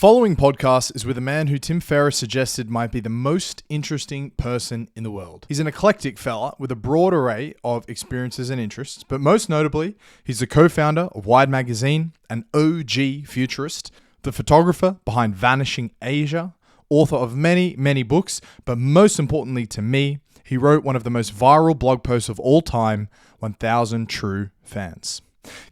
Following podcast is with a man who Tim Ferriss suggested might be the most interesting person in the world. He's an eclectic fella with a broad array of experiences and interests, but most notably, he's the co-founder of Wired Magazine, an OG futurist, the photographer behind Vanishing Asia, author of many, many books, but most importantly to me, he wrote one of the most viral blog posts of all time, 1000 True Fans.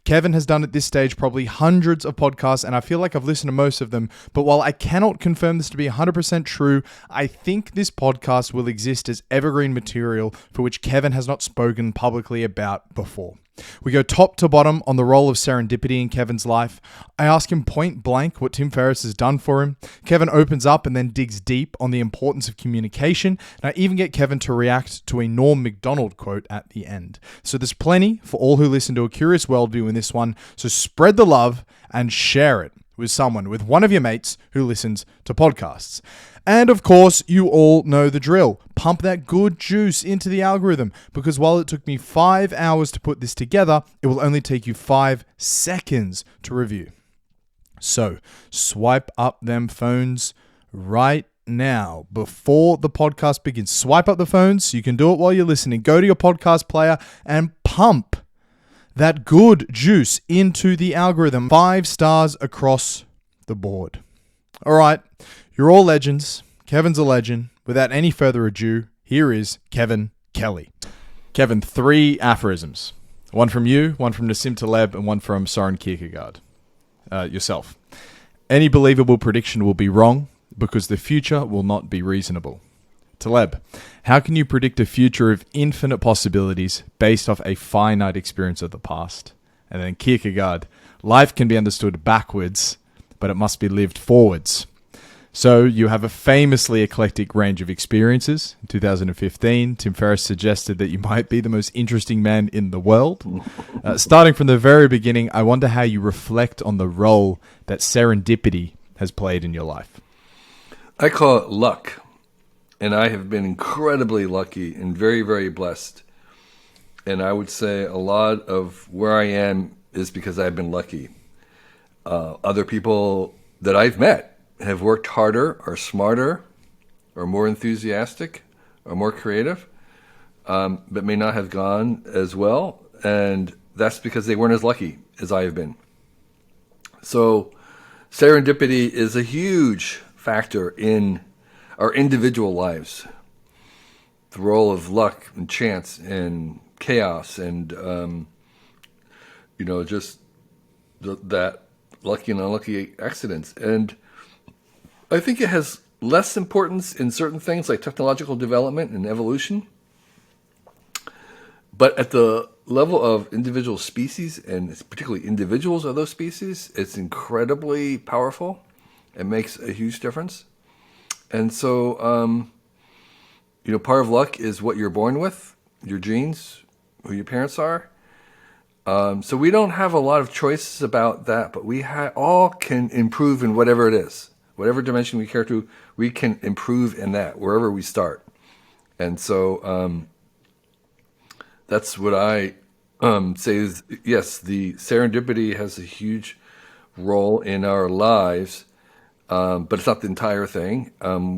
Kevin has done at this stage probably hundreds of podcasts, and I feel like I've listened to most of them, but while I cannot confirm this to be 100% true, I think this podcast will exist as evergreen material for which Kevin has not spoken publicly about before. We go top to bottom on the role of serendipity in Kevin's life. I ask him point blank what Tim Ferriss has done for him. Kevin opens up and then digs deep on the importance of communication. And I even get Kevin to react to a Norm Macdonald quote at the end. So there's plenty for all who listen to A Curious Worldview in this one. So spread the love and share it with someone, with one of your mates who listens to podcasts. And of course, you all know the drill. Pump that good juice into the algorithm, because while it took me 5 hours to put this together, it will only take you 5 seconds to review. So swipe up them phones right now before the podcast begins. Swipe up the phones. You can do it while you're listening. Go to your podcast player and pump that good juice into the algorithm. 5 stars across the board. All right. You're all legends. Kevin's a legend. Without any further ado, here is Kevin Kelly. Kevin, 3 aphorisms. One from you, one from Nassim Taleb, and one from Soren Kierkegaard. Yourself. Any believable prediction will be wrong because the future will not be reasonable. Taleb, how can you predict a future of infinite possibilities based off a finite experience of the past? And then Kierkegaard, life can be understood backwards, but it must be lived forwards. So you have a famously eclectic range of experiences. In 2015, Tim Ferriss suggested that you might be the most interesting man in the world. Starting from the very beginning, I wonder how you reflect on the role that serendipity has played in your life. I call it luck. And I have been incredibly lucky and very, very blessed. And I would say a lot of where I am is because I've been lucky. Other people that I've met have worked harder, are smarter, or more enthusiastic, or more creative, but may not have gone as well. And that's because they weren't as lucky as I have been. So serendipity is a huge factor in our individual lives. The role of luck and chance and chaos and, just that lucky and unlucky accidents. And I think it has less importance in certain things like technological development and evolution. But at the level of individual species, and particularly individuals of those species, it's incredibly powerful. It makes a huge difference. And so, part of luck is what you're born with, your genes, who your parents are. So we don't have a lot of choices about that, but we all can improve in whatever it is. Whatever dimension we care to, we can improve in that, wherever we start. And so that's what I say is, yes, the serendipity has a huge role in our lives, but it's not the entire thing.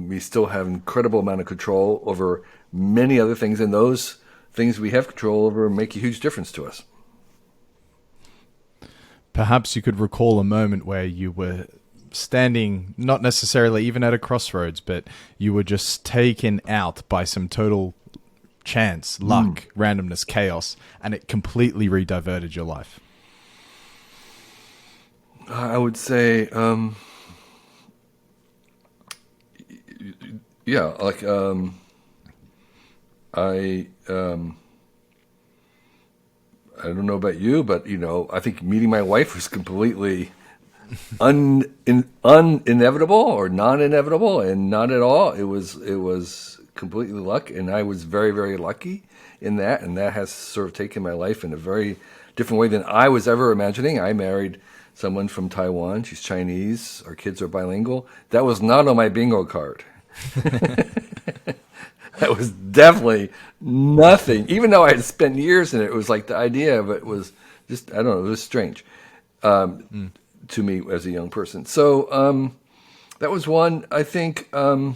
We still have an incredible amount of control over many other things, and those things we have control over make a huge difference to us. Perhaps you could recall a moment where you were standing, not necessarily even at a crossroads, but you were just taken out by some total chance, luck, randomness, chaos, and it completely re-diverted your life. I would say, I don't know about you, but, I think meeting my wife was completely inevitable or non-inevitable, and not at all. It was completely luck, and I was very, very lucky in that, and that has sort of taken my life in a very different way than I was ever imagining. I married someone from Taiwan. She's Chinese. Our kids are bilingual. That was not on my bingo card. That was definitely nothing. Even though I had spent years in it, it was like the idea of it was just, I don't know, it was strange to me as a young person. So That was one. I think, you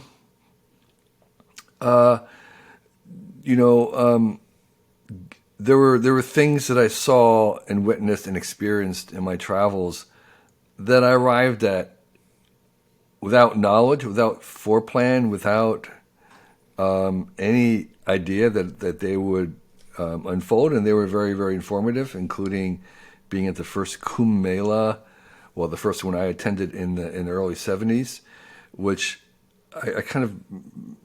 know, there were things that I saw and witnessed and experienced in my travels that I arrived at without knowledge, without foreplan, without any idea that they would unfold, and they were very, very informative, including being at the first Kumbh Mela, well, the first one I attended in the early '70s, which I kind of,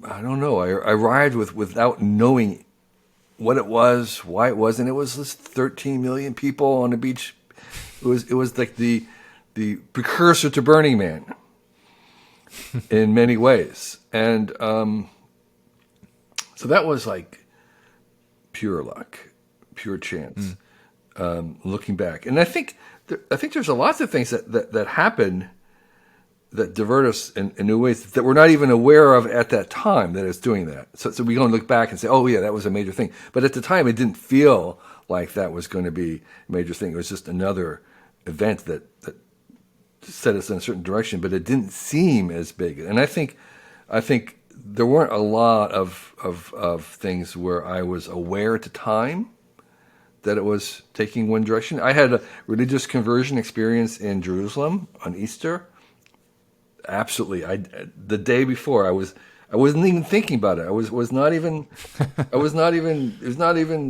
I don't know, I arrived without knowing what it was, why it was, and it was just 13 million people on the beach. It was like the precursor to Burning Man in many ways, and so that was like pure luck, pure chance. Looking back, and I think there's a lots of things that happen that divert us in new ways that we're not even aware of at that time that it's doing that. So we don't look back and say, oh yeah, that was a major thing. But at the time, it didn't feel like that was going to be a major thing. It was just another event that set us in a certain direction, but it didn't seem as big. And I think there weren't a lot of things where I was aware at the time that it was taking one direction. I had a religious conversion experience in Jerusalem on Easter. Absolutely. The day before I wasn't even thinking about it. It was not even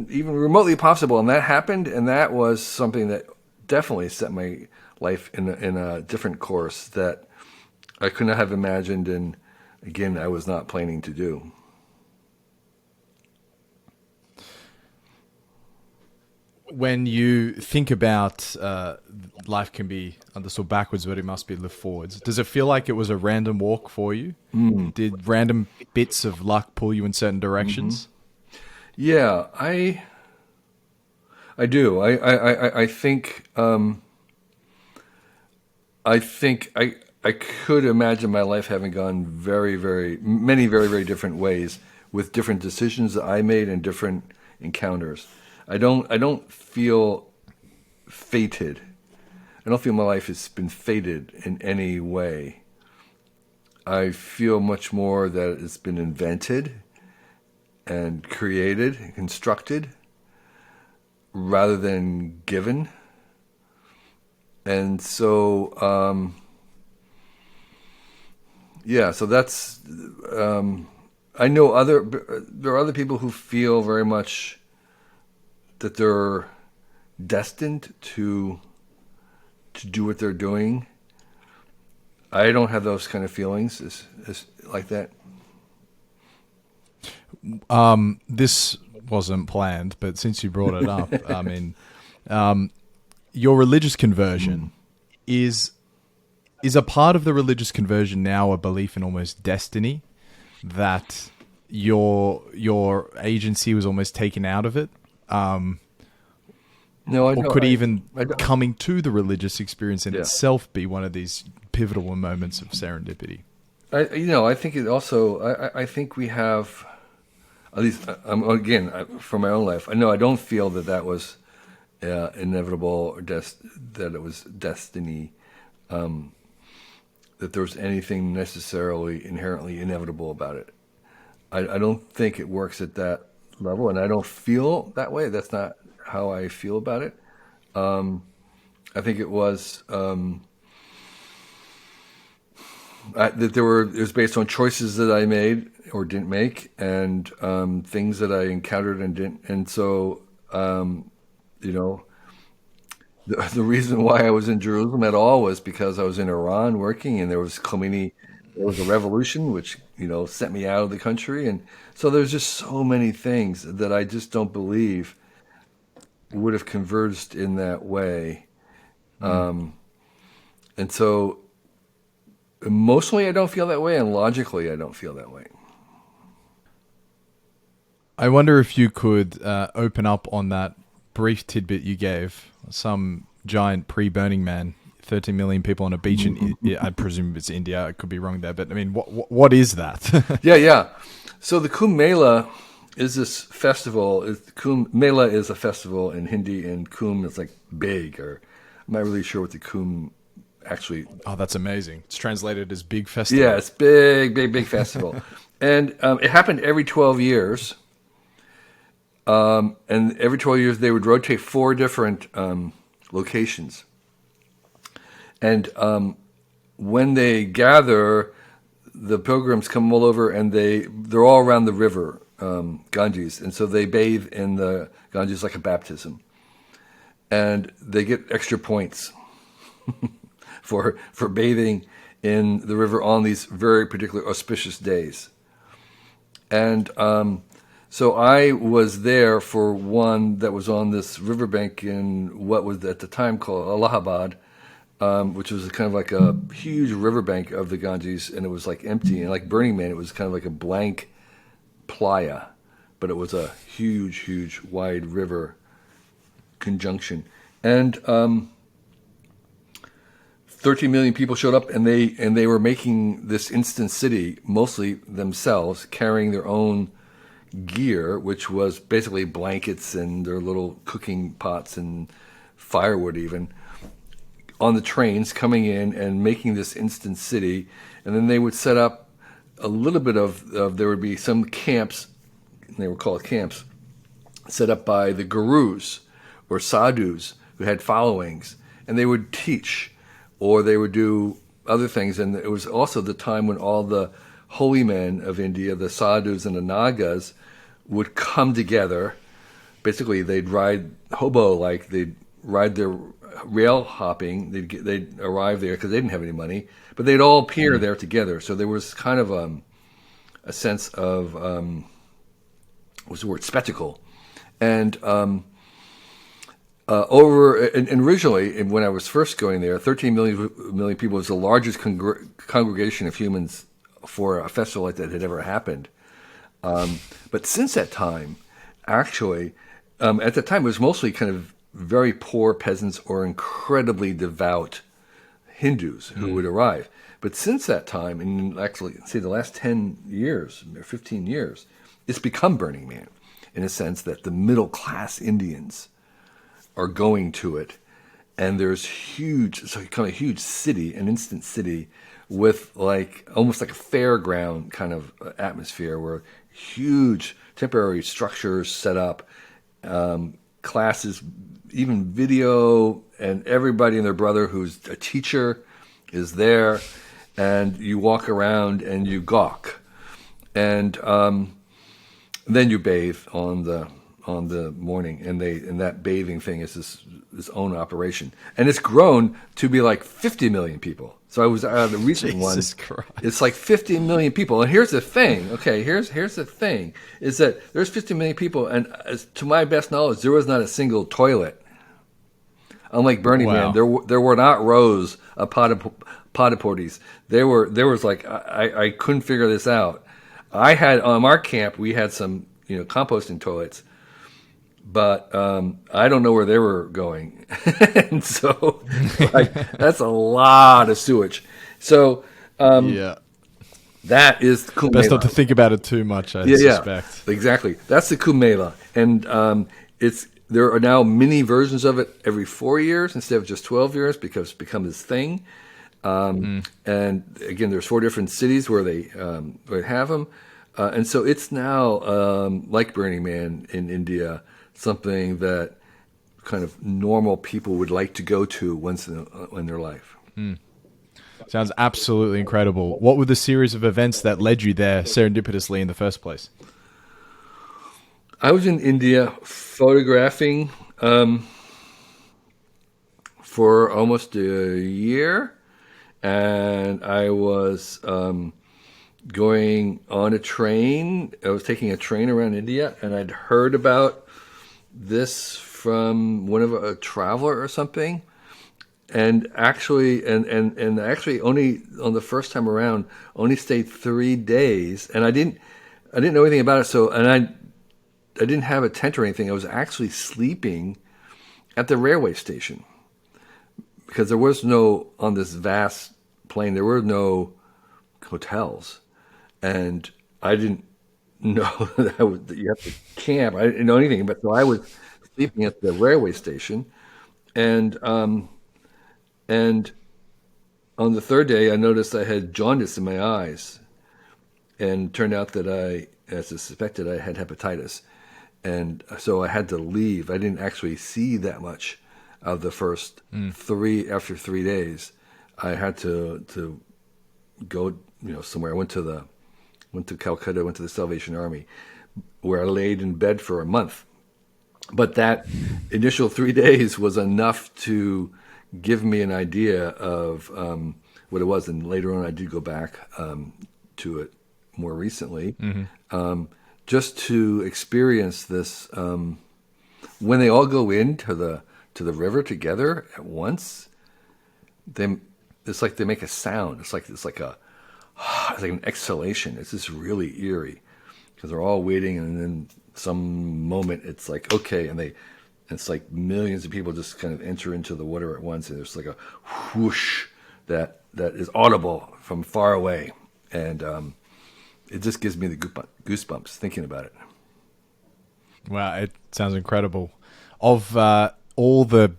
remotely possible. And that happened, and that was something that definitely set my life in a different course that I could not have imagined, and again, I was not planning to do. When you think about life can be understood backwards, but it must be lived forwards, does it feel like it was a random walk for you? Did random bits of luck pull you in certain directions? Yeah, I do. I think I could imagine my life having gone many very different ways with different decisions that I made and different encounters. I don't feel fated. I don't feel my life has been fated in any way. I feel much more that it's been invented and created and constructed rather than given. And so, so that's, I know there are other people who feel very much that they're destined to do what they're doing. I don't have those kind of feelings as like that. This wasn't planned, but since you brought it up, I mean, your religious conversion is a part of the religious conversion now a belief in almost destiny, that your agency was almost taken out of it? No, I or know. could even coming to the religious experience in itself be one of these pivotal moments of serendipity? I think it also. I think we have, at least again from my own life. I know I don't feel that was inevitable or that it was destiny. That there was anything necessarily inherently inevitable about it. I don't think it works at that level, and I don't feel that way. That's not how I feel about it. I think it was that it was based on choices that I made or didn't make, and things that I encountered and didn't. And so, the reason why I was in Jerusalem at all was because I was in Iran working, and there was Khomeini. There was a revolution, which sent me out of the country, and so there's just so many things that I just don't believe would have converged in that way. And so emotionally I don't feel that way, and logically I don't feel that way. I wonder if you could open up on that brief tidbit you gave. Some giant pre-Burning Man, 13 million people on a beach in, I presume it's India, I could be wrong there, but I mean, what is that? Yeah. So the Kumbh Mela is this festival. Kumbh Mela is a festival in Hindi, and Kumbh is like big, or I'm not really sure what the Kumbh actually. Oh, that's amazing. It's translated as big festival. Yeah, it's big festival. And it happened every 12 years. And every 12 years, they would rotate 4 different locations. And when they gather, the pilgrims come all over, and they're all around the river, Ganges. And so they bathe in the Ganges like a baptism. And they get extra points for bathing in the river on these very particular auspicious days. And so I was there for one that was on this riverbank in what was at the time called Allahabad, which was kind of like a huge riverbank of the Ganges, and it was like empty. And like Burning Man, it was kind of like a blank playa, but it was a huge, wide river conjunction. And 13 million people showed up, and they were making this instant city mostly themselves, carrying their own gear, which was basically blankets and their little cooking pots and firewood even, on the trains coming in and making this instant city. And then they would set up a little bit of there would be some camps, they were called camps, set up by the gurus or sadhus who had followings, and they would teach, or they would do other things. And it was also the time when all the holy men of India, the sadhus and the nagas, would come together. Basically, they'd ride they'd ride their rail hopping. They'd arrive there because they didn't have any money, but they'd all appear there together. So there was kind of a sense of what's the word, spectacle. And originally, when I was first going there, 13 million people was the largest congregation of humans for a festival like that had ever happened. But since that time, actually, at the time it was mostly kind of very poor peasants or incredibly devout Hindus who would arrive. But since that time, and actually, say the last 10 years or 15 years, it's become Burning Man in a sense that the middle class Indians are going to it, and there's so kind of a huge city, an instant city, with like almost like a fairground kind of atmosphere where huge temporary structures set up, classes, even video, and everybody and their brother who's a teacher is there, and you walk around and you gawk, and then you bathe on the morning, and that bathing thing is this own operation, and it's grown to be like 50 million people. So I was the recent one. Christ. It's like 50 million people, and here's the thing. Okay, here's the thing: is that there's 50 million people, and to my best knowledge, there was not a single toilet. Unlike Burning Man, there were not rows of porta potties. There was like I couldn't figure this out. I had on our camp we had some composting toilets, but I don't know where they were going, and so like that's a lot of sewage. So that is Kumbh Best Mela. not to think about it too much. I suspect. Yeah, exactly. That's the Kumbh Mela, and there are now mini versions of it every 4 years instead of just 12 years because it's become this thing. And again, there's 4 different cities where they have them. And so it's now, like Burning Man in India, something that kind of normal people would like to go to once in their life. Sounds absolutely incredible. What were the series of events that led you there serendipitously in the first place? I was in India photographing for almost a year, and I was going on a train. I was taking a train around India, and I'd heard about this from one of a traveler or something, and actually only on the first time around only stayed 3 days, and I didn't know anything about it. So I didn't have a tent or anything. I was actually sleeping at the railway station because there was on this vast plain, there were no hotels. And I didn't know that you have to camp. I didn't know anything, but so I was sleeping at the railway station. And on the third day, I noticed I had jaundice in my eyes, and turned out that as I suspected, I had hepatitis, and so I had to leave. I didn't actually see that much of the first after 3 days. I had to go, somewhere. I went to Calcutta, went to the Salvation Army, where I laid in bed for a month. But that initial 3 days was enough to give me an idea of what it was. And later on, I did go back to it more recently, just to experience this. When they all go into the river together at once, it's like they make a sound. It's like an exhalation. It's just really eerie because they're all waiting, and then some moment it's like okay, and it's like millions of people just kind of enter into the water at once, and there's like a whoosh that is audible from far away, and it just gives me the goosebumps thinking about it. Wow, it sounds incredible. Of all the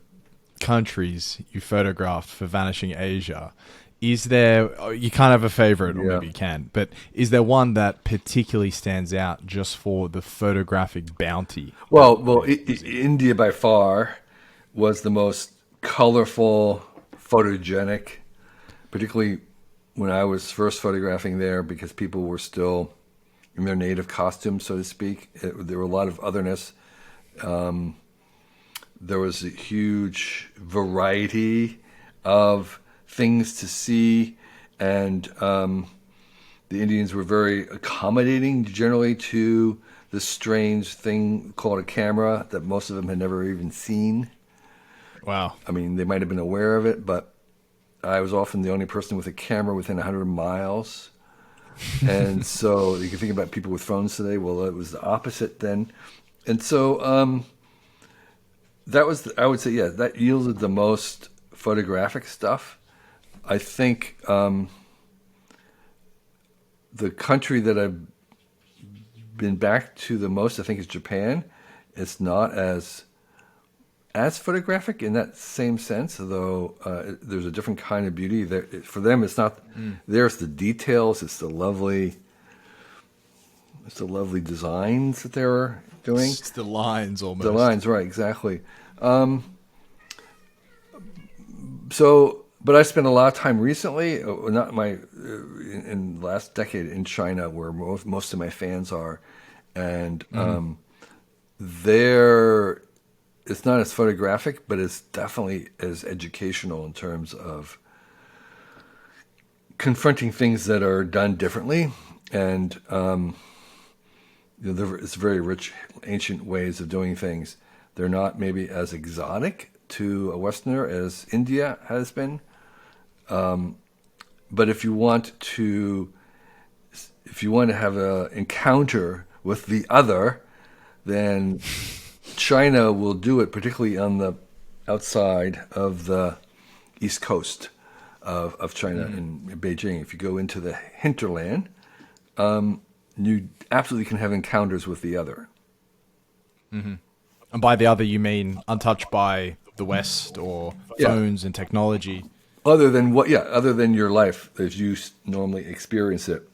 countries you photographed for Vanishing Asia, is there, you can't have a favorite, or maybe you can, but is there one that particularly stands out just for the photographic bounty? Well, India by far was the most colorful, photogenic, particularly when I was first photographing there, because people were still in their native costumes, so to speak. There were a lot of otherness. There was a huge variety of things to see, and the Indians were very accommodating generally to this strange thing called a camera that most of them had never even seen. Wow. I mean, they might have been aware of it, but I was often the only person with a camera within 100 miles. And so you can think about people with phones today. Well, it was the opposite then. And so that was, I would say, that yielded the most photographic stuff. I think the country that I've been back to the most, I think, is Japan. It's not as photographic in that same sense, though there's a different kind of beauty. For them, it's not. There's the details. It's the lovely designs that they're doing. It's the lines almost. The lines, right? Exactly. But I spent a lot of time recently, in the last decade, in China, where most of my fans are, and there, it's not as photographic, but it's definitely as educational in terms of confronting things that are done differently, and it's very rich, ancient ways of doing things. They're not maybe as exotic to a Westerner as India has been. But if you want to have an encounter with the other, then China will do it, particularly on the outside of the east coast of China in Beijing. If you go into the hinterland, you absolutely can have encounters with the other. Mm-hmm. And by the other, you mean untouched by the West or phones and technology? Other than your life as you normally experience it.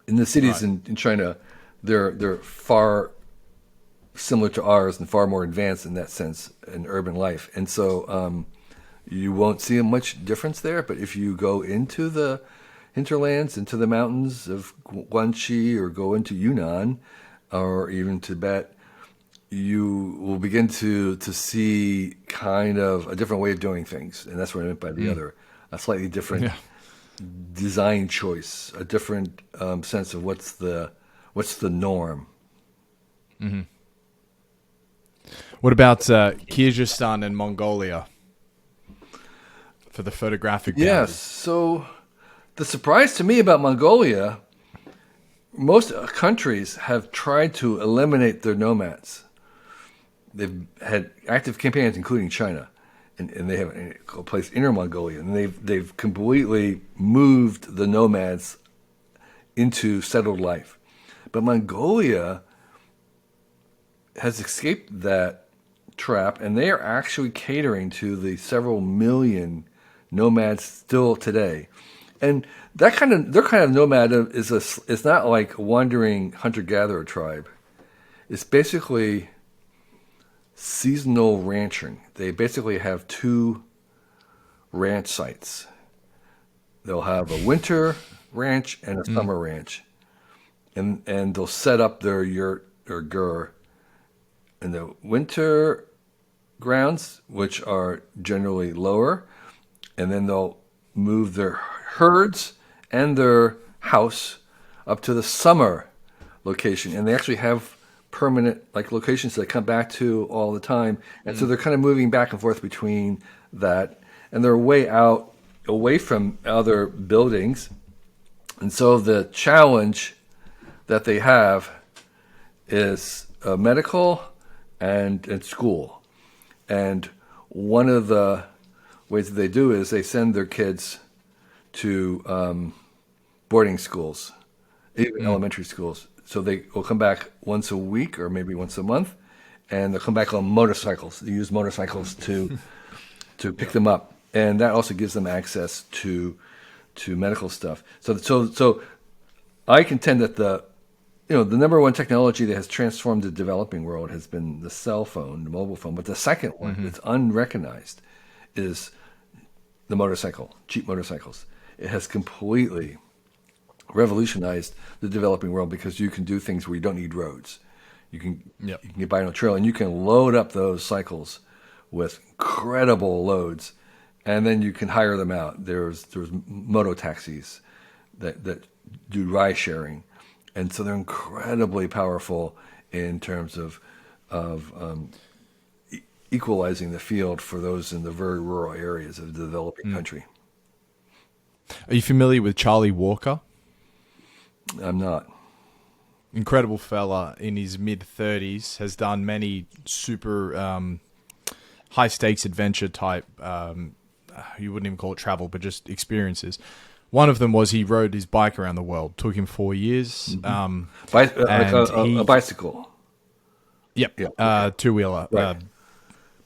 In the cities in China, they're far similar to ours and far more advanced in that sense in urban life. And so you won't see much difference there. But if you go into the hinterlands, into the mountains of Guangxi, or go into Yunnan, or even Tibet, you will begin to see kind of a different way of doing things. And that's what I meant by the other. A slightly different design choice, a different sense of what's the norm. Mm-hmm. What about Kyrgyzstan and Mongolia for the photographic bounty? Yes. So the surprise to me about Mongolia, most countries have tried to eliminate their nomads. They've had active campaigns, including China, and they have a place Inner Mongolia, and they've completely moved the nomads into settled life. But Mongolia has escaped that trap, and they are actually catering to the several million nomads still today. And their kind of nomad is not like a wandering hunter-gatherer tribe. It's basically seasonal ranching. They basically have two ranch sites. They'll have a winter ranch and a summer ranch. And they'll set up their yurt or gur in the winter grounds, which are generally lower, and then they'll move their herds and their house up to the summer location. And they actually have permanent locations they come back to all the time. And so they're kind of moving back and forth between that, and they're way out away from other buildings. And so the challenge that they have is medical and school. And one of the ways that they do is they send their kids to boarding schools, even elementary schools. So they will come back once a week or maybe once a month, and they'll come back on motorcycles. They use motorcycles to pick them up, and that also gives them access to medical stuff. So I contend that the number one technology that has transformed the developing world has been the cell phone, the mobile phone. But the second one that's unrecognized is the motorcycle, cheap motorcycles. It has completely revolutionized the developing world because you can do things where you don't need roads. You can get by on a trail, and you can load up those cycles with incredible loads, and then you can hire them out. There's moto taxis that do ride sharing. And so they're incredibly powerful in terms of equalizing the field for those in the very rural areas of the developing country. Are you familiar with Charlie Walker? I'm not. Incredible fella in his mid-30s, has done many super high-stakes adventure type, you wouldn't even call it travel, but just experiences. One of them was he rode his bike around the world. Took him 4 years. A bicycle. Yep. Okay. Two-wheeler. Right.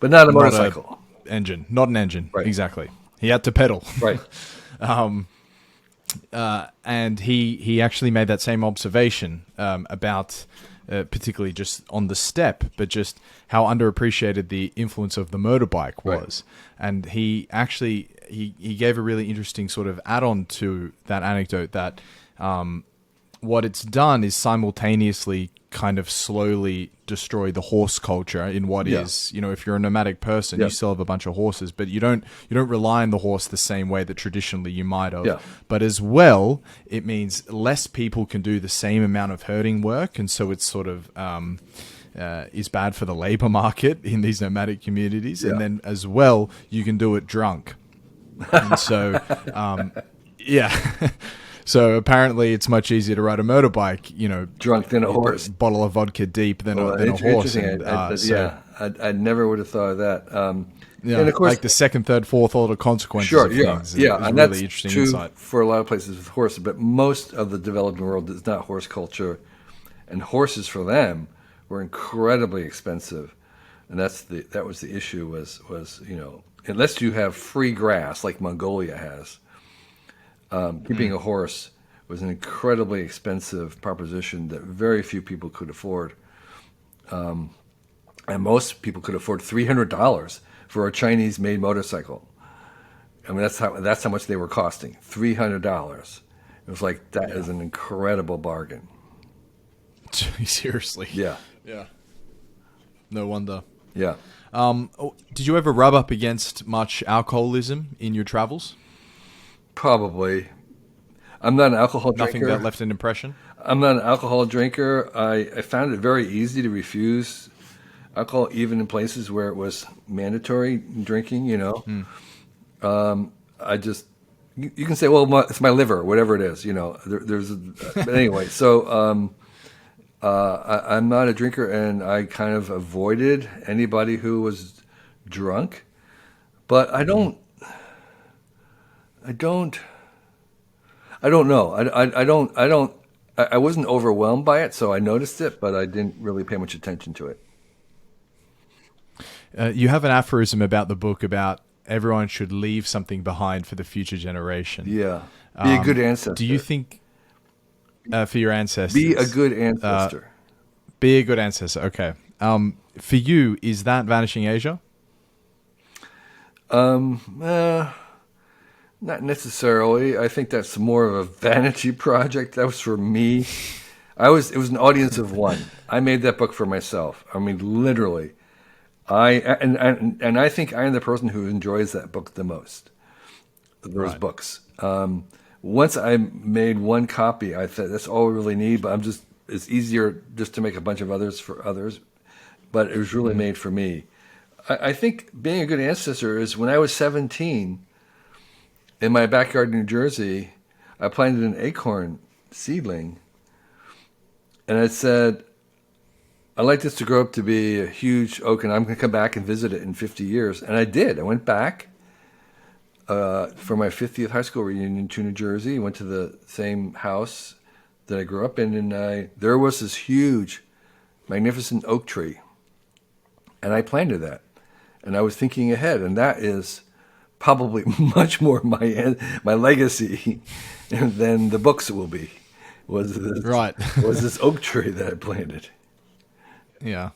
But not a motorcycle. Not an engine. Right. Exactly. He had to pedal. Right. And he actually made that same observation about particularly just on the step, but just how underappreciated the influence of the motorbike was. Right. And he actually he gave a really interesting sort of add-on to that anecdote that what it's done is simultaneously kind of slowly destroy the horse culture in what is, if you're a nomadic person, you still have a bunch of horses, but you don't rely on the horse the same way that traditionally you might have. Yeah. But as well, it means less people can do the same amount of herding work, and so it's sort of is bad for the labor market in these nomadic communities. Yeah. And then as well, you can do it drunk. And so, So apparently it's much easier to ride a motorbike, drunk than a horse. Bottle of vodka deep than a horse. And, I never would have thought of that. And of course, like the second, third, fourth order consequences of things. And really that's interesting true insight. For a lot of places with horses, but most of the developing world is not horse culture, and horses for them were incredibly expensive, and that was the issue was unless you have free grass like Mongolia has. Keeping a horse was an incredibly expensive proposition that very few people could afford. And most people could afford $300 for a Chinese-made motorcycle. I mean, that's how much they were costing, $300. It was like, that is an incredible bargain. Seriously. Yeah. Yeah. No wonder. Yeah. Did you ever rub up against much alcoholism in your travels? Probably. I'm not an alcohol drinker. Nothing that left an impression? I'm not an alcohol drinker. I found it very easy to refuse alcohol, even in places where it was mandatory drinking, I just, you can say, well, it's my liver, whatever it is, but anyway, so I'm not a drinker, and I kind of avoided anybody who was drunk, but I don't know. I wasn't overwhelmed by it, so I noticed it, but I didn't really pay much attention to it. You have an aphorism about the book about everyone should leave something behind for the future generation. Yeah. Be a good ancestor. Do you think for your ancestors? Be a good ancestor. Be a good ancestor. Okay. For you, is that Vanishing Asia? Not necessarily. I think that's more of a vanity project. That was for me. It was an audience of one. I made that book for myself. I mean, literally. And I think I am the person who enjoys that book the most. Those books. Once I made one copy, I thought that's all we really need. But it's easier just to make a bunch of others for others. But it was really made for me. I think being a good ancestor is when I was 17, in my backyard in New Jersey, I planted an acorn seedling. And I said, I'd like this to grow up to be a huge oak, and I'm going to come back and visit it in 50 years. And I did. I went back for my 50th high school reunion to New Jersey. Went to the same house that I grew up in, and there was this huge, magnificent oak tree. And I planted that. And I was thinking ahead, and that is probably much more my legacy than the books will be. Was this oak tree that I planted? Yeah.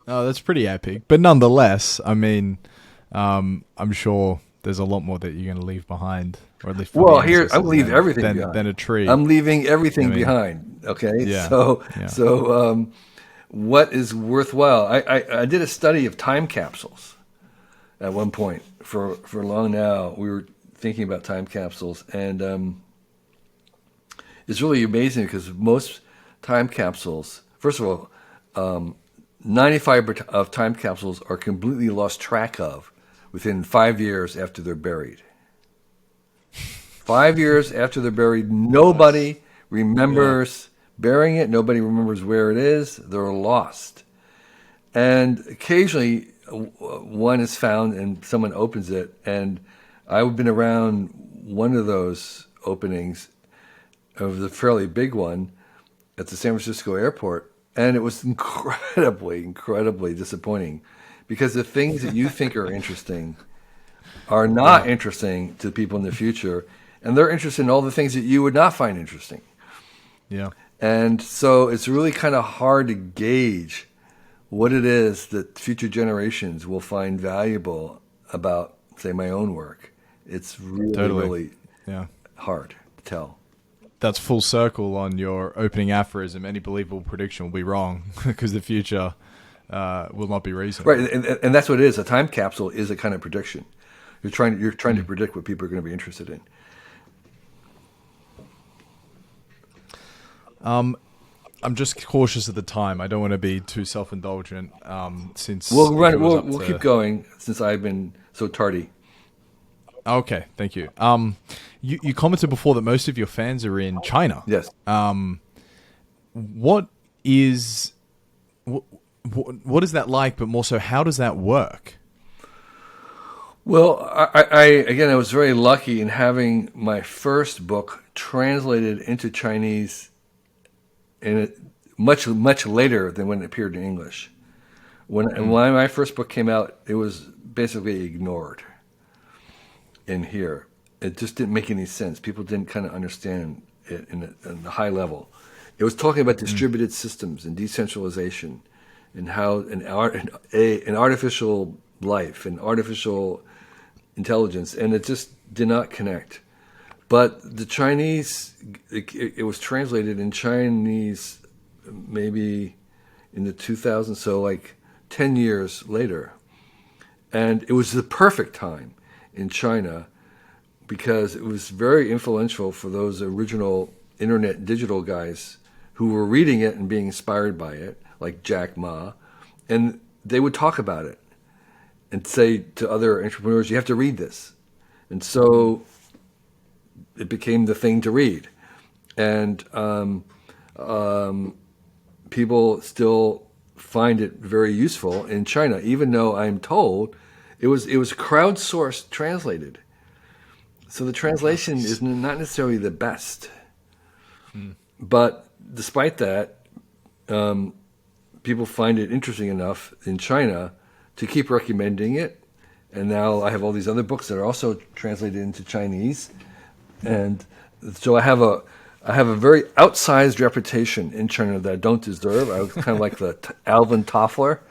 Oh, that's pretty epic. But nonetheless, I mean, I'm sure there's a lot more that you're going to leave behind, or at least. Well, here I'm leaving everything behind. Than a tree. I'm leaving everything behind. Okay. Yeah. So what is worthwhile? I did a study of time capsules. At one point, for long now, we were thinking about time capsules, and it's really amazing because most time capsules, first of all, 95% of time capsules are completely lost track of within 5 years after they're buried. 5 years after they're buried, nobody remembers burying it. Nobody remembers where it is. They're lost. And occasionally, one is found and someone opens it. And I've been around one of those openings, of the fairly big one, at the San Francisco airport. And it was incredibly disappointing, because the things that you think are interesting are not interesting to people in the future. And they're interested in all the things that you would not find interesting. Yeah. And so it's really kind of hard to gauge what it is that future generations will find valuable about, say, my own work. It's really hard to tell. That's full circle on your opening aphorism. Any believable prediction will be wrong, because the future will not be reasonable. Right, and that's what it is. A time capsule is a kind of prediction. You're trying to predict what people are going to be interested in. I'm just cautious of the time. I don't want to be too self-indulgent. Since we'll keep going, since I've been so tardy. Okay, thank you. You commented before that most of your fans are in China. Yes. What is that like? But more so, how does that work? Well, I was very lucky in having my first book translated into Chinese, and much later than when it appeared in English. When my first book came out, it was basically ignored in here. It just didn't make any sense. People didn't kind of understand it in the high level. It was talking about distributed systems and decentralization, and how an artificial life and artificial intelligence, and it just did not connect. But the Chinese, it was translated in Chinese maybe in the 2000s, so like 10 years later. And it was the perfect time in China, because it was very influential for those original internet digital guys who were reading it and being inspired by it, like Jack Ma. And they would talk about it and say to other entrepreneurs, you have to read this. And so it became the thing to read. And people still find it very useful in China, even though I'm told it was crowdsourced translated. So the translation is not necessarily the best. But despite that, people find it interesting enough in China to keep recommending it, and now I have all these other books that are also translated into Chinese, and so I have a very outsized reputation in China that I don't deserve. I was kind of like the Alvin Toffler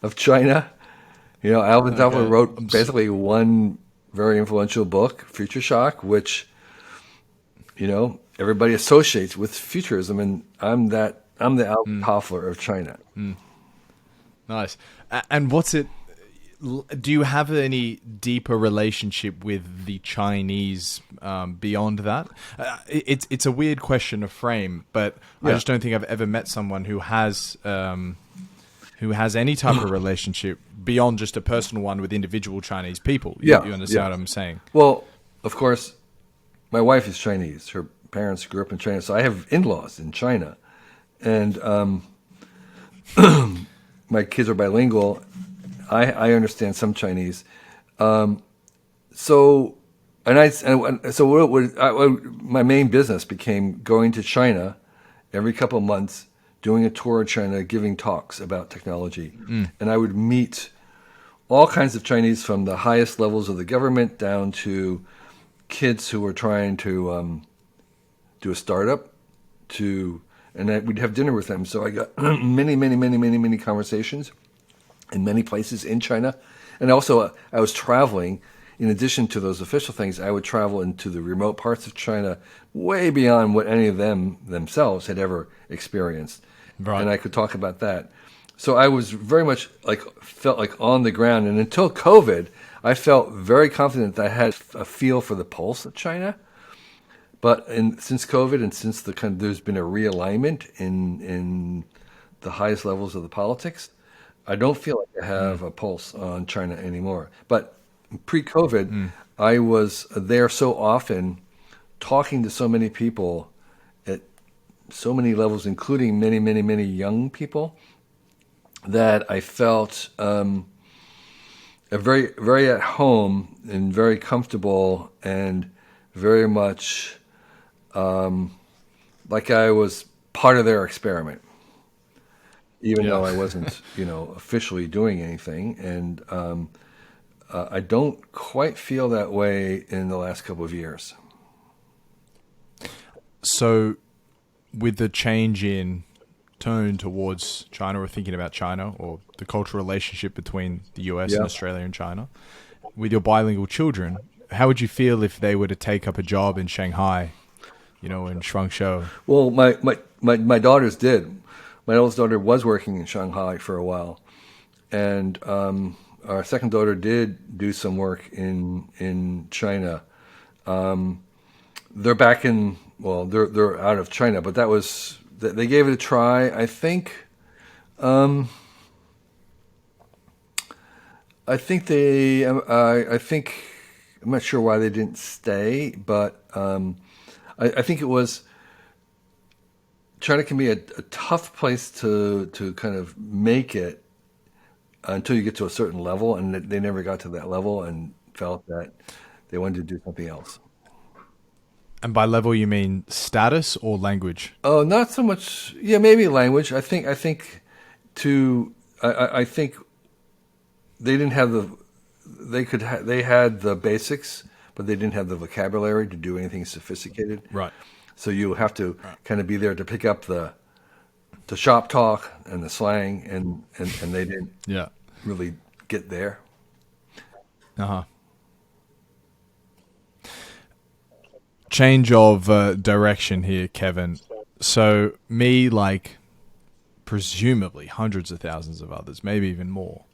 of China. You know, Alvin Toffler wrote basically one very influential book, Future Shock, which, you know, everybody associates with futurism, and I'm the Alvin Toffler of China. Nice. And what's it? Do you have any deeper relationship with the Chinese beyond that? It's a weird question to frame, but I just don't think I've ever met someone who has any type of relationship beyond just a personal one with individual Chinese people. You understand what I'm saying? Well, of course, my wife is Chinese. Her parents grew up in China, so I have in-laws in China, and my kids are bilingual. I understand some Chinese, so my main business became going to China every couple of months, doing a tour of China, giving talks about technology, and I would meet all kinds of Chinese from the highest levels of the government down to kids who were trying to do a startup, and we'd have dinner with them. So I got many conversations in many places in China. And also, I was traveling. In addition to those official things, I would travel into the remote parts of China way beyond what any of them themselves had ever experienced. Right. And I could talk about that. So I was very much felt like on the ground. And until COVID, I felt very confident that I had a feel for the pulse of China. But since COVID and since there's been a realignment in the highest levels of the politics, I don't feel like I have a pulse on China anymore. But pre-COVID, I was there so often, talking to so many people at so many levels, including many young people, that I felt very, very at home and very comfortable and very much like I was part of their experiment. Even though I wasn't, officially doing anything. And I don't quite feel that way in the last couple of years. So with the change in tone towards China or thinking about China or the cultural relationship between the US and Australia and China, with your bilingual children, how would you feel if they were to take up a job in Shanghai, in Shuangshou? Well, my daughters did. My oldest daughter was working in Shanghai for a while, and our second daughter did do some work in China. They're back they're out of China, but they gave it a try. I think I'm not sure why they didn't stay, but I think it was. China can be a tough place to kind of make it until you get to a certain level, and they never got to that level and felt that they wanted to do something else. And by level, you mean status or language? Oh, not so much. Yeah, maybe language. I think they didn't have they had the basics, but they didn't have the vocabulary to do anything sophisticated. Right. So you have to kind of be there to pick up the shop talk and the slang, and they didn't really get there. Change of direction here, Kevin. So me, like presumably hundreds of thousands of others, maybe even more,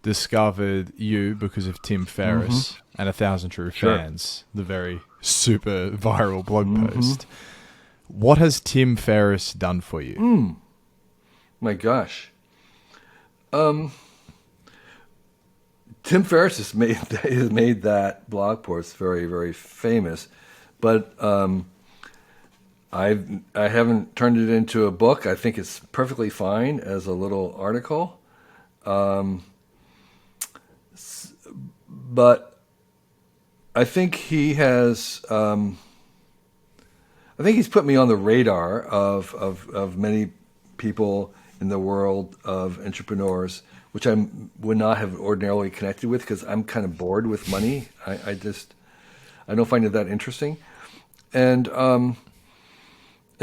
discovered you because of Tim Ferriss and 1,000 True Fans, the very super viral blog post. What has Tim Ferriss done for you? My gosh. Tim Ferriss has made that blog post very, very famous, but I haven't turned it into a book. I think it's perfectly fine as a little article. But I think he has. I think he's put me on the radar of many people in the world of entrepreneurs which I would not have ordinarily connected with because I'm kind of bored with money. I don't find it that interesting, and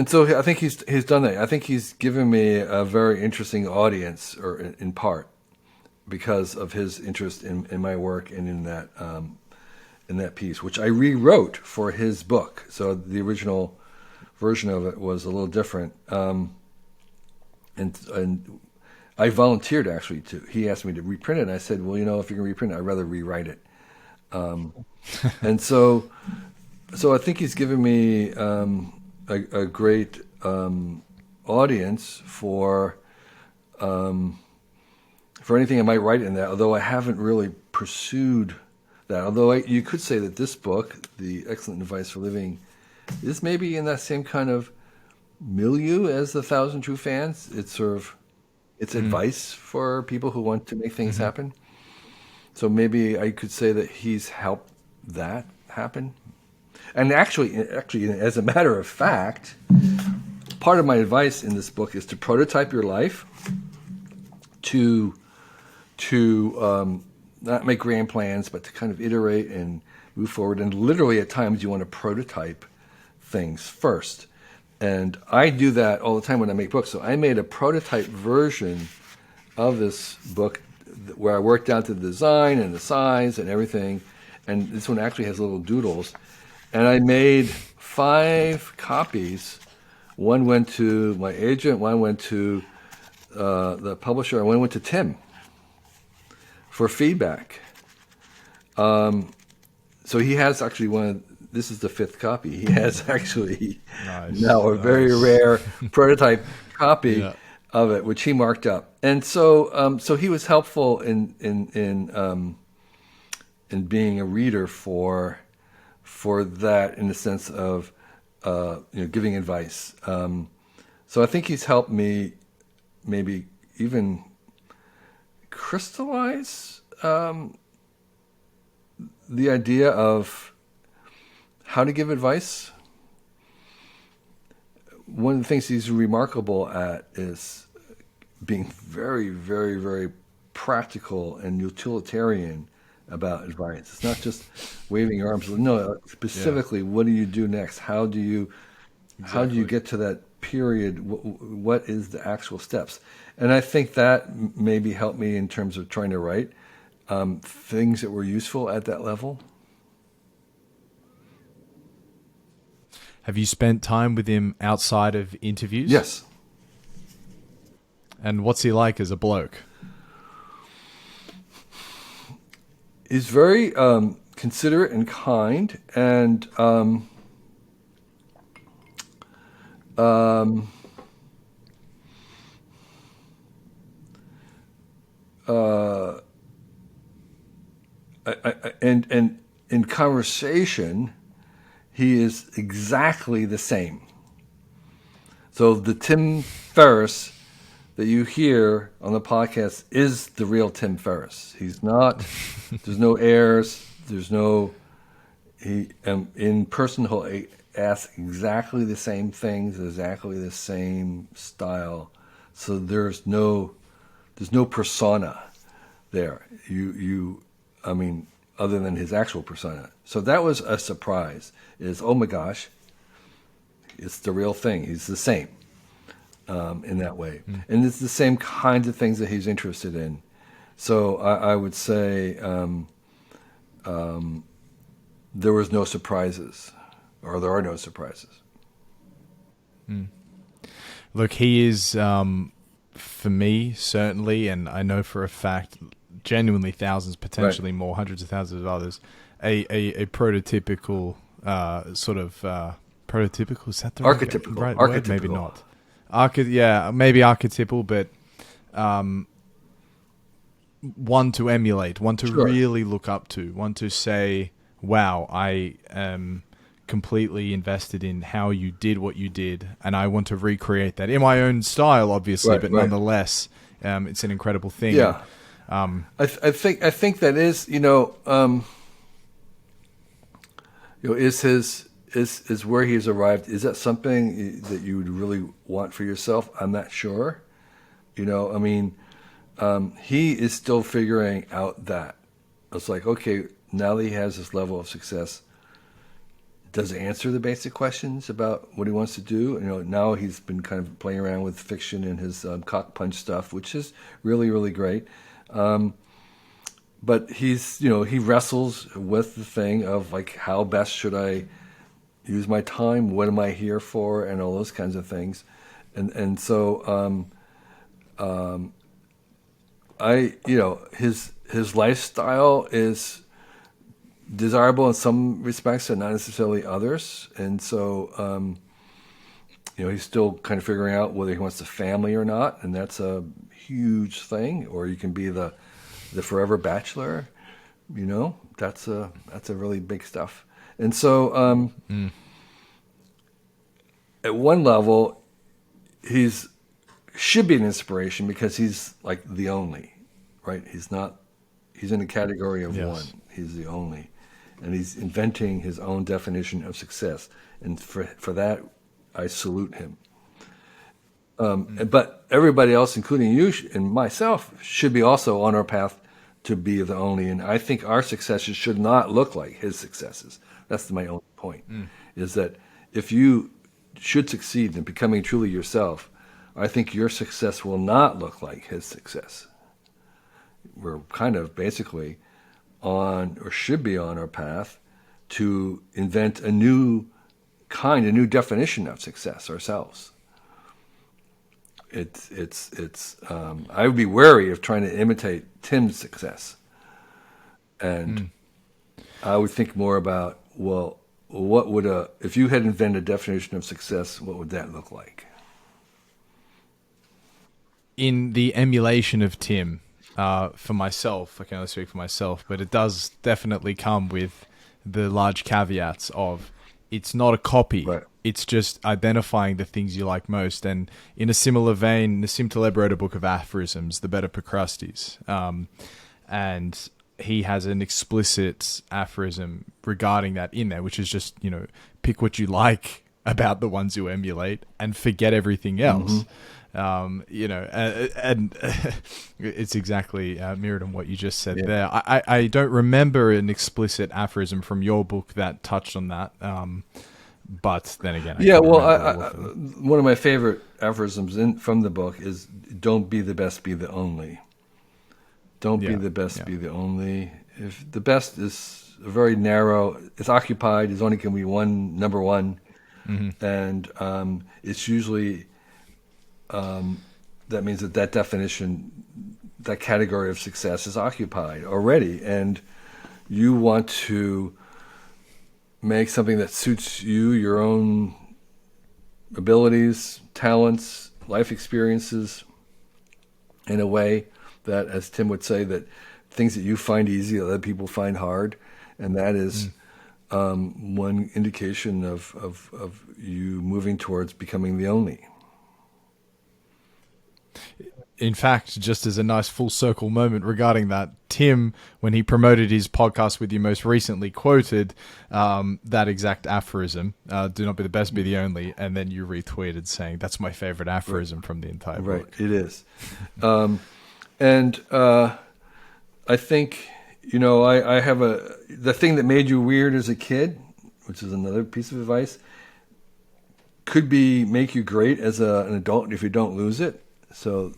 so I think he's done that. I think he's given me a very interesting audience, or in part, because of his interest in my work and in that piece, which I rewrote for his book. So the original version of it was a little different, and I volunteered actually to. He asked me to reprint it, and I said, "Well, if you're gonna reprint it, I'd rather rewrite it." And so I think he's given me a great audience for anything I might write in that. Although I haven't really pursued that. Although you could say that this book, The Excellent Advice for Living, is maybe in that same kind of milieu as The Thousand True Fans. It's advice for people who want to make things happen. So maybe I could say that he's helped that happen. And actually, as a matter of fact, part of my advice in this book is to prototype your life, to not make grand plans, but to kind of iterate and move forward. And literally, at times, you want to prototype things first. And I do that all the time when I make books. So I made a prototype version of this book where I worked down to the design and the size and everything. And this one actually has little doodles. And I made 5 copies. One went to my agent, one went to the publisher, and one went to Tim for feedback. So he has actually this is the 5th copy. He has actually now a very rare prototype copy of it, which he marked up. And so he was helpful in being a reader for that, in the sense of giving advice. So I think he's helped me maybe even crystallize the idea of how to give advice. One of the things he's remarkable at is being very, very, very practical and utilitarian about advice. It's not just waving your arms. No, specifically, what do you do next? How do you get to that period? What is the actual steps? And I think that maybe helped me in terms of trying to write things that were useful at that level. Have you spent time with him outside of interviews? Yes. And what's he like as a bloke? He's very considerate and kind, and and in conversation, he is exactly the same. So the Tim Ferriss that you hear on the podcast is the real Tim Ferriss. He's not. There's no airs. There's no. He in person he'll ask exactly the same things, exactly the same style. So there's no persona there. Other than his actual persona. So that was a surprise. Oh my gosh, it's the real thing. He's the same in that way. And it's the same kinds of things that he's interested in. So I would say there was no surprises, or there are no surprises. Look, he is, for me, certainly, and I know for a fact, genuinely thousands, potentially more, hundreds of thousands of others, a prototypical prototypical, is that the archetypical, right archetypical word? Maybe not. Maybe archetypal, but one to emulate, one to really look up to, one to say, wow, I am completely invested in how you did what you did, and I want to recreate that in my own style, obviously, but nonetheless, it's an incredible thing. Yeah. I think that is, is where he's arrived. Is that something that you would really want for yourself? I'm not sure. he is still figuring out that. It's like, okay, now that he has this level of success, does it answer the basic questions about what he wants to do? Now he's been kind of playing around with fiction and his cock punch stuff, which is really, really great. But he wrestles with the thing of like, how best should I use my time? What am I here for? And all those kinds of things. And so his lifestyle is desirable in some respects and not necessarily others. And so, he's still kind of figuring out whether he wants a family or not. And that's a huge thing. Or you can be the forever bachelor, that's a really big stuff. And so, at one level, should be an inspiration because he's like the only, right? He's in a category of one. He's the only. And he's inventing his own definition of success. And for that, I salute him. But everybody else, including you and myself, should be also on our path to be the only. And I think our successes should not look like his successes. That's my only point, is that if you should succeed in becoming truly yourself, I think your success will not look like his success. We're kind of basically on, or should be on, our path to invent a new definition of success ourselves. I would be wary of trying to imitate Tim's success. And I would think more about, well, if you had invented a definition of success, what would that look like? In the emulation of Tim, for myself, I can only speak for myself, but it does definitely come with the large caveats of it's not a copy. Right. It's just identifying the things you like most. And in a similar vein, Nassim Taleb wrote a book of aphorisms, The Better Procrustes. And he has an explicit aphorism regarding that in there, which is just, pick what you like about the ones you emulate and forget everything else. And it's exactly mirrored on what you just said there. I don't remember an explicit aphorism from your book that touched on that. But then again, one of my favorite aphorisms from the book is, don't be the best, be the only. Don't be the best, be the only. If the best is very narrow, it's occupied, it's only can be number one. And it's usually, that means that definition, that category of success is occupied already. And you want to make something that suits you, your own abilities, talents, life experiences, in a way that, as Tim would say, that things that you find easy, that other people find hard. And that is one indication of you moving towards becoming the only. In fact, just as a nice full circle moment regarding that, Tim, when he promoted his podcast with you most recently, quoted that exact aphorism, do not be the best, be the only, and then you retweeted saying, that's my favorite aphorism from the entire book. Right, it is. And I think, I have the thing that made you weird as a kid, which is another piece of advice, could make you great as an adult if you don't lose it. So,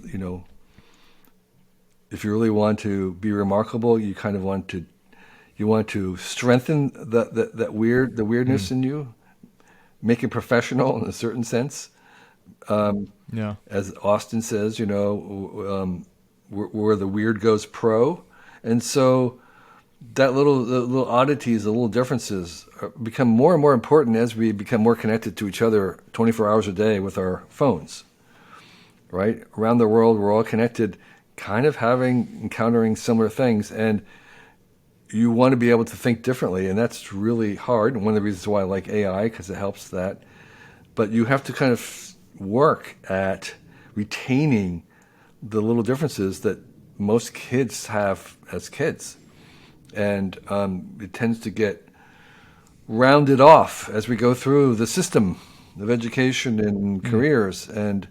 if you really want to be remarkable, you kind of want to strengthen the weirdness in you, make it professional in a certain sense. As Austin says, where the weird goes pro. And so the little oddities, the little differences become more and more important as we become more connected to each other 24 hours a day with our phones. Right? Around the world, we're all connected, kind of encountering similar things, and you want to be able to think differently, and that's really hard, and one of the reasons why I like AI, because it helps that. But you have to kind of work at retaining the little differences that most kids have as kids. And it tends to get rounded off as we go through the system of education and careers. And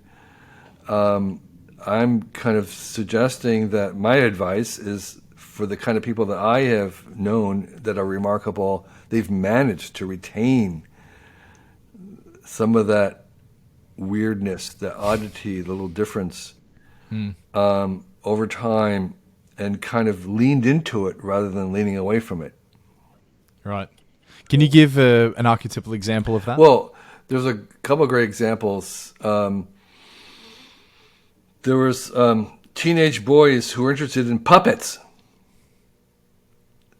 I'm kind of suggesting that my advice is for the kind of people that I have known that are remarkable, they've managed to retain some of that weirdness, the oddity, the little difference over time, and kind of leaned into it rather than leaning away from it. Right. Can you give an archetypal example of that? Well, there's a couple of great examples. There was teenage boys who were interested in puppets.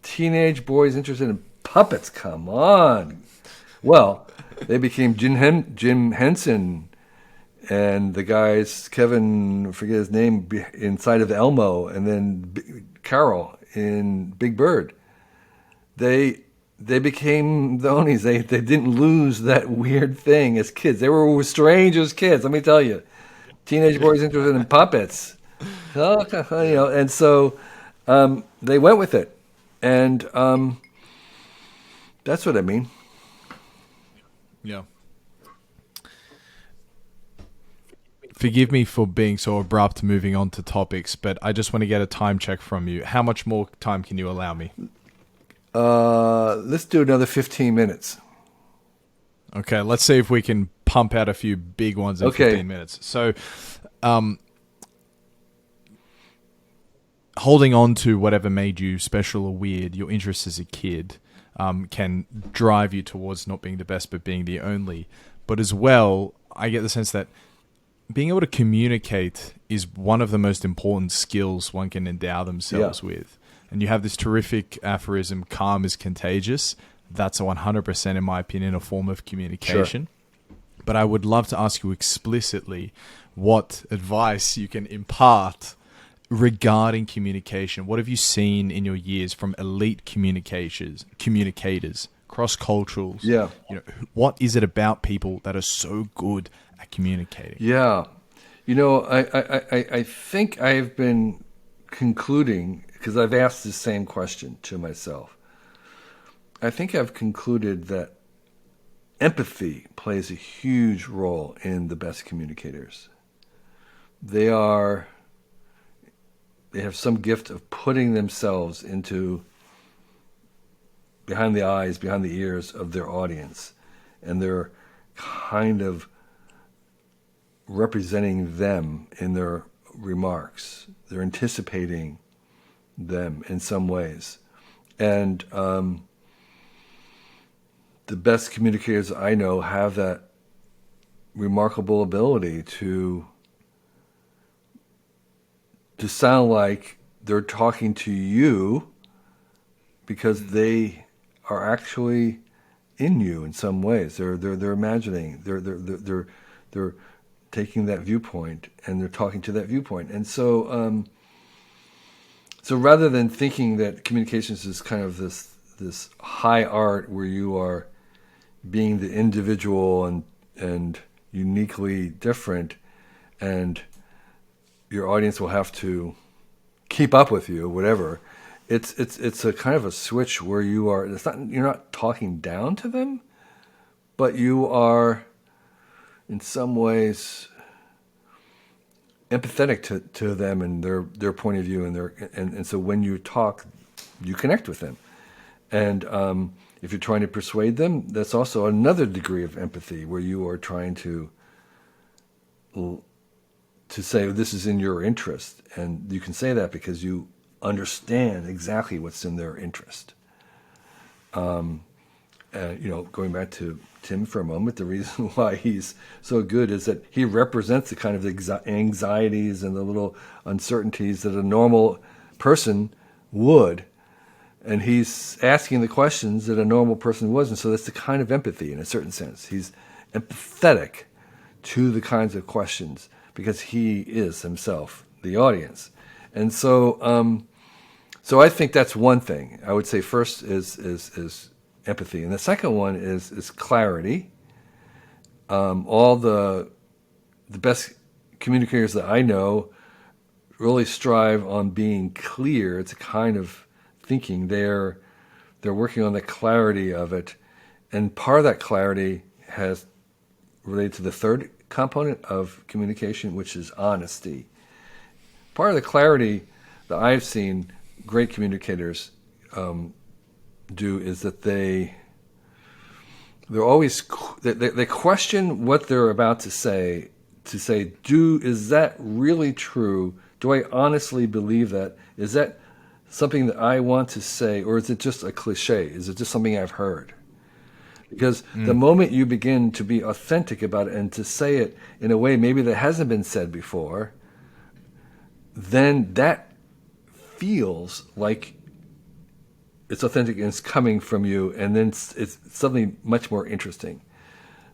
Teenage boys interested in puppets. Come on. Well, they became Jim Henson and the guys, Kevin, forget his name, inside of Elmo, and then Carol in Big Bird. They became the Onies. They didn't lose that weird thing as kids. They were strange as kids, let me tell you. Teenage boys interested in puppets. And so they went with it. And that's what I mean. Yeah. Forgive me for being so abrupt moving on to topics, but I just want to get a time check from you. How much more time can you allow me? Let's do another 15 minutes. Okay, let's see if we can pump out a few big ones in 15 minutes. So, holding on to whatever made you special or weird, your interests as a kid, can drive you towards not being the best, but being the only. But as well, I get the sense that being able to communicate is one of the most important skills one can endow themselves with. And you have this terrific aphorism, calm is contagious. That's 100%, in my opinion, a form of communication. Sure. But I would love to ask you explicitly what advice you can impart regarding communication. What have you seen in your years from elite communicators, cross-culturals? Yeah. What is it about people that are so good at communicating? Yeah. I think I've been concluding, because I've asked the same question to myself. I think I've concluded that empathy plays a huge role in the best communicators. They have some gift of putting themselves into behind the eyes, behind the ears of their audience, and they're kind of representing them in their remarks. They're anticipating them in some ways. And the best communicators I know have that remarkable ability to sound like they're talking to you because they are actually in you in some ways. They're imagining. They're taking that viewpoint and they're talking to that viewpoint. And so so rather than thinking that communications is kind of this high art where you are being the individual and uniquely different, and your audience will have to keep up with you, whatever. It's a kind of a switch where you're not talking down to them, but you are in some ways empathetic to them and their point of view, and so when you talk, you connect with them. And if you're trying to persuade them, that's also another degree of empathy where you are trying to say this is in your interest, and you can say that because you understand exactly what's in their interest. Going back to Tim for a moment, the reason why he's so good is that he represents the kind of anxieties and the little uncertainties that a normal person would. And he's asking the questions that a normal person was. And so that's the kind of empathy in a certain sense. He's empathetic to the kinds of questions because he is himself the audience. And so so I think that's one thing. I would say first is empathy. And the second one is clarity. All the best communicators that I know really strive on being clear. It's a kind of thinking. They're working on the clarity of it. And part of that clarity has related to the third component of communication, which is honesty. part of the clarity that I've seen great communicators do is that they're always they question what they're about to say is that really true? Do I honestly believe that? Is that something that I want to say, or is it just a cliche? Is it just something I've heard? Because the moment you begin to be authentic about it and to say it in a way maybe that hasn't been said before, then that feels like it's authentic and it's coming from you, and then it's something much more interesting.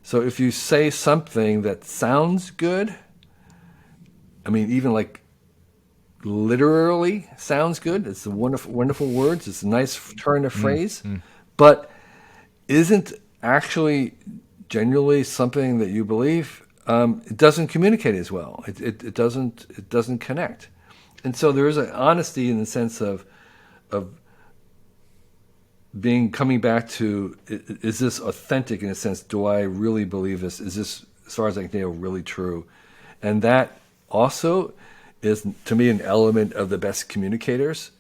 So if you say something that sounds good, I mean, even like literally sounds good, it's a wonderful, wonderful words, it's a nice turn of phrase, but isn't actually genuinely something that you believe, it doesn't communicate as well. It doesn't connect. And so there is an honesty in the sense of coming back to, is this authentic in a sense? Do I really believe this? Is this, as far as I can tell, really true? And that also is, to me, an element of the best communicators,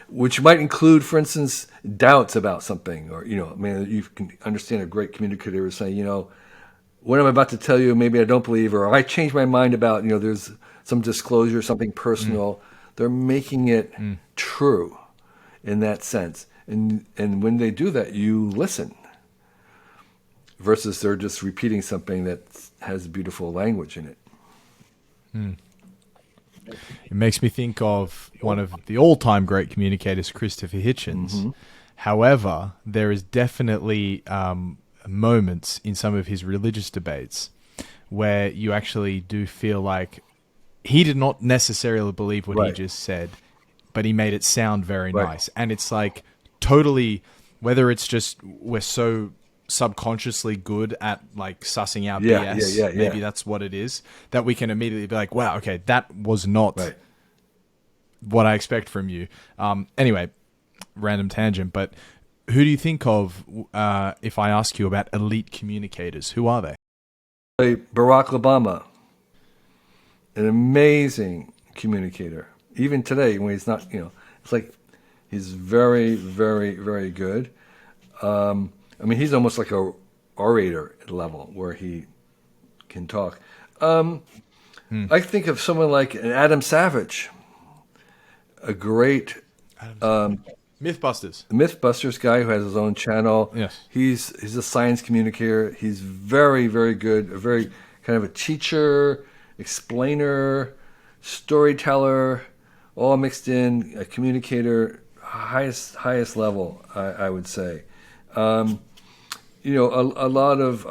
which might include, for instance, doubts about something, or, I mean, you can understand a great communicator is saying, what I'm about to tell you, maybe I don't believe, or I changed my mind about, there's some disclosure, something personal. They're making it true in that sense. And when they do that, you listen, versus they're just repeating something that has beautiful language in it. It makes me think of one of the all-time great communicators, Christopher Hitchens. However, there is definitely moments in some of his religious debates where you actually do feel like he did not necessarily believe what he just said, but he made it sound very nice. And it's like totally, whether it's just we're so subconsciously good at like sussing out BS, maybe that's what it is, that we can immediately be like, wow, okay, that was not what I expect from you. Anyway, random tangent, but who do you think of if I ask you about elite communicators? Who are they? Barack Obama, an amazing communicator. Even today, when he's not, it's like he's very, very, very good. I mean, he's almost like a orator level where he can talk. I think of someone like an Adam Savage, a great Mythbusters guy who has his own channel. Yes, he's a science communicator. He's very, very good. A very kind of a teacher, explainer, storyteller, all mixed in. A communicator, highest level, I would say. A lot of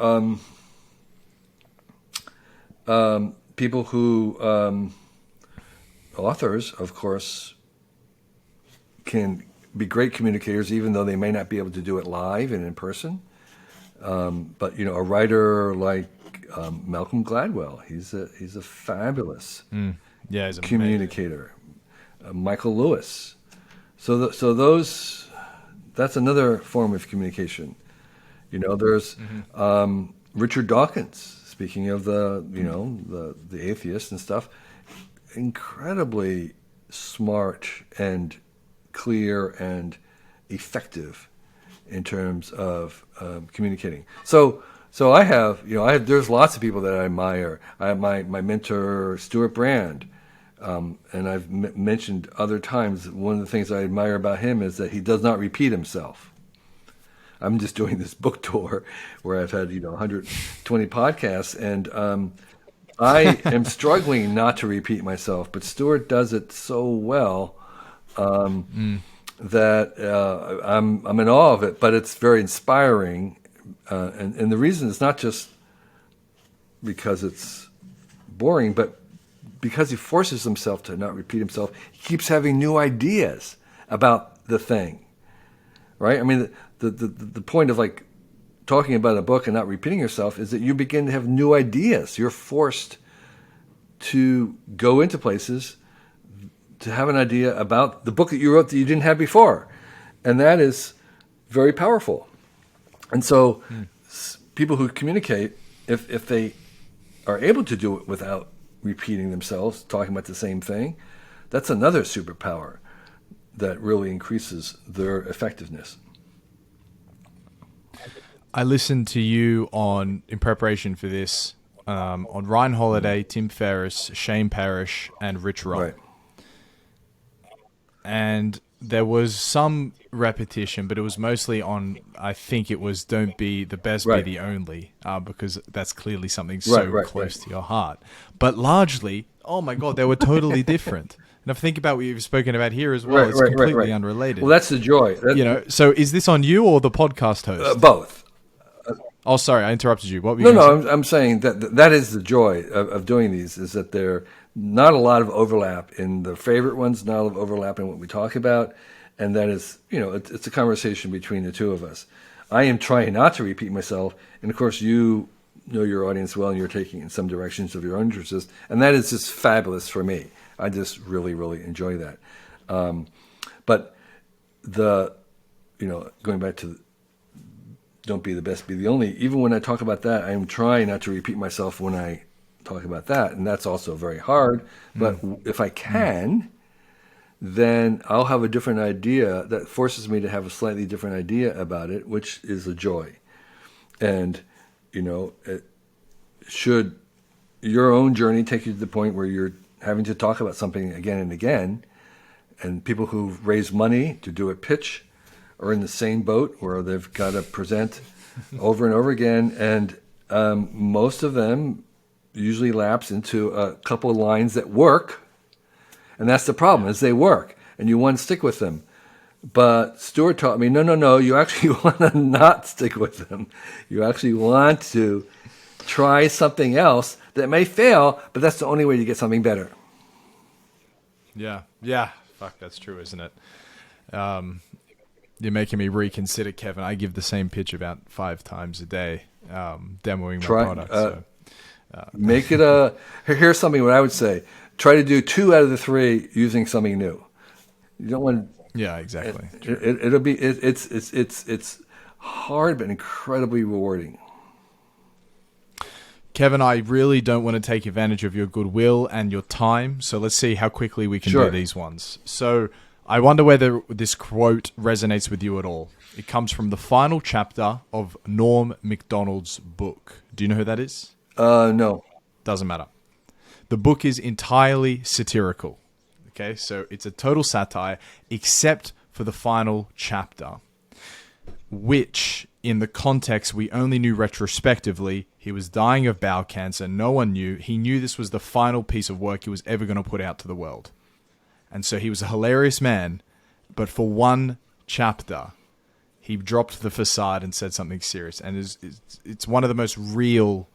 people who, authors, of course, can be great communicators, even though they may not be able to do it live and in person. But a writer like Malcolm Gladwell, he's a fabulous he's communicator. Michael Lewis. So those, that's another form of communication. There's Richard Dawkins. Speaking of the atheist and stuff, incredibly smart and clear and effective in terms of communicating. So I have there's lots of people that I admire. I have my mentor Stuart Brand, and I've mentioned other times one of the things I admire about him is that he does not repeat himself. I'm just doing this book tour where I've had 120 podcasts, and I am struggling not to repeat myself. But Stuart does it so well that I'm in awe of it. But it's very inspiring, and the reason is not just because it's boring, but because he forces himself to not repeat himself. He keeps having new ideas about the thing, right? I mean, the point of like talking about a book and not repeating yourself is that you begin to have new ideas. You're forced to go into places to have an idea about the book that you wrote that you didn't have before. And that is very powerful. And so people who communicate, if they are able to do it without repeating themselves, talking about the same thing, that's another superpower that really increases their effectiveness. I listened to you in preparation for this, on Ryan Holiday, Tim Ferriss, Shane Parrish, and Rich Roll. Right. And there was some repetition, but it was mostly on, I think it was don't be the best, Right. be the only, because that's clearly something Right, close to your heart. But largely, oh my God, they were totally different. And if I think about what you've spoken about here as well, it's completely unrelated. Well, that's the joy. So is this on you or the podcast host? Both. Oh, sorry, I interrupted you. What were you No, say? I'm saying that is the joy of doing these, is that there are not a lot of overlap in the favorite ones, not a lot of overlap in what we talk about, and that is, it's a conversation between the two of us. I am trying not to repeat myself, and of course you know your audience well, and you're taking in some directions of your own interests, and that is just fabulous for me. I just really, really enjoy that. But going back to don't be the best, be the only. Even when I talk about that, I'm trying not to repeat myself when I talk about that, and that's also very hard. But if I can, then I'll have a different idea that forces me to have a slightly different idea about it, which is a joy. And, should your own journey take you to the point where you're having to talk about something again and again, and people who raise money to do a pitch are in the same boat where they've got to present over and over again, and most of them usually lapse into a couple of lines that work, and that's the problem, is they work, and you want to stick with them. But Stuart taught me, no, you actually want to not stick with them. You actually want to try something else that may fail, but that's the only way to get something better. Yeah. Fuck, that's true, isn't it? You're making me reconsider, Kevin. I give the same pitch about 5 times a day, demoing my product. Make it here's something what I would say. Try to do 2 out of the 3 using something new. You don't want. Yeah, exactly. It's hard but incredibly rewarding. Kevin, I really don't want to take advantage of your goodwill and your time, so let's see how quickly we can do these ones. So I wonder whether this quote resonates with you at all. It comes from the final chapter of Norm Macdonald's book. Do you know who that is? No. Doesn't matter. The book is entirely satirical. Okay, so it's a total satire, except for the final chapter, which, in the context we only knew retrospectively, he was dying of bowel cancer. No one knew. He knew this was the final piece of work he was ever going to put out to the world. And so he was a hilarious man, but for one chapter, he dropped the facade and said something serious. And it's one of the most real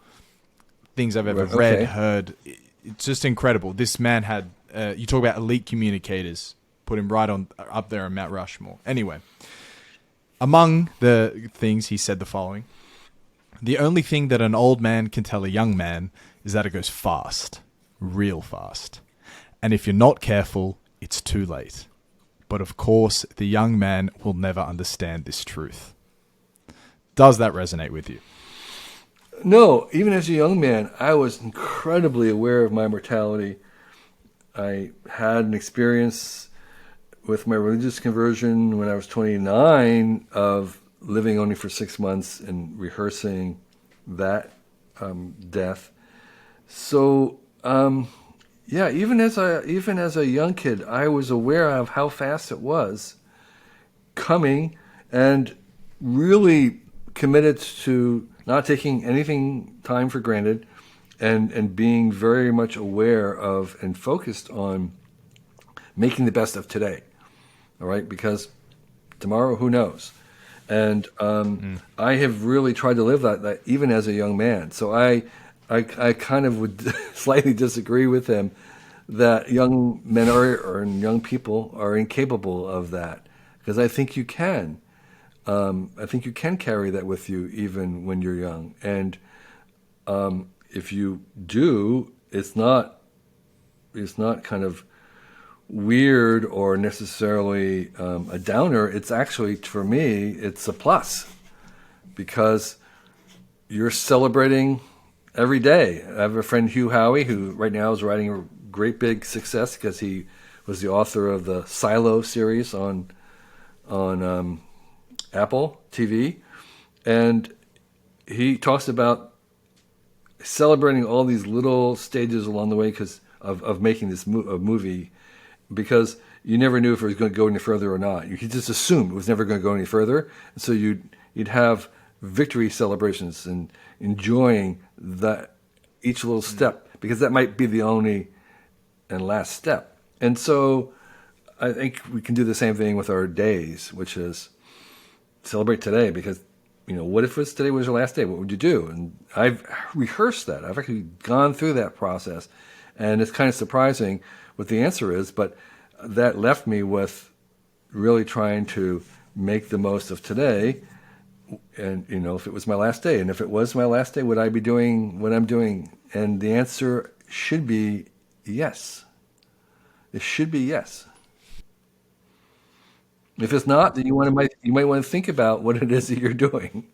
things I've ever read, heard. It's just incredible. This man had, you talk about elite communicators, put him right on up there on Mount Rushmore. Anyway, among the things he said the following: the only thing that an old man can tell a young man is that it goes fast, real fast. And if you're not careful, it's too late. But of course, the young man will never understand this truth. Does that resonate with you? No, even as a young man, I was incredibly aware of my mortality. I had an experience with my religious conversion when I was 29 of living only for 6 months and rehearsing that death. So, even as a young kid, I was aware of how fast it was coming, and really committed to not taking anything time for granted, and being very much aware of and focused on making the best of today. All right, because tomorrow, who knows? And I have really tried to live that even as a young man. So I kind of would slightly disagree with him that young men or young people are incapable of that, because I think you can. I think you can carry that with you even when you're young. And if you do, it's not kind of weird or necessarily a downer. It's actually, for me, it's a plus, because you're celebrating every day. I have a friend, Hugh Howey, who right now is writing a great big success because he was the author of the Silo series on Apple TV, and he talks about celebrating all these little stages along the way because of making this movie, because you never knew if it was going to go any further or not. You could just assume it was never going to go any further, and so you'd have victory celebrations and enjoying that each little step, because that might be the only and last step. And so I think we can do the same thing with our days, which is celebrate today, because what if today was your last day? What would you do? And I've rehearsed that. I've actually gone through that process, and it's kind of surprising what the answer is, but that left me with really trying to make the most of today. And if it was my last day, and if it was my last day, would I be doing what I'm doing? And the answer should be yes. It should be yes. If it's not, then you might want to think about what it is that you're doing.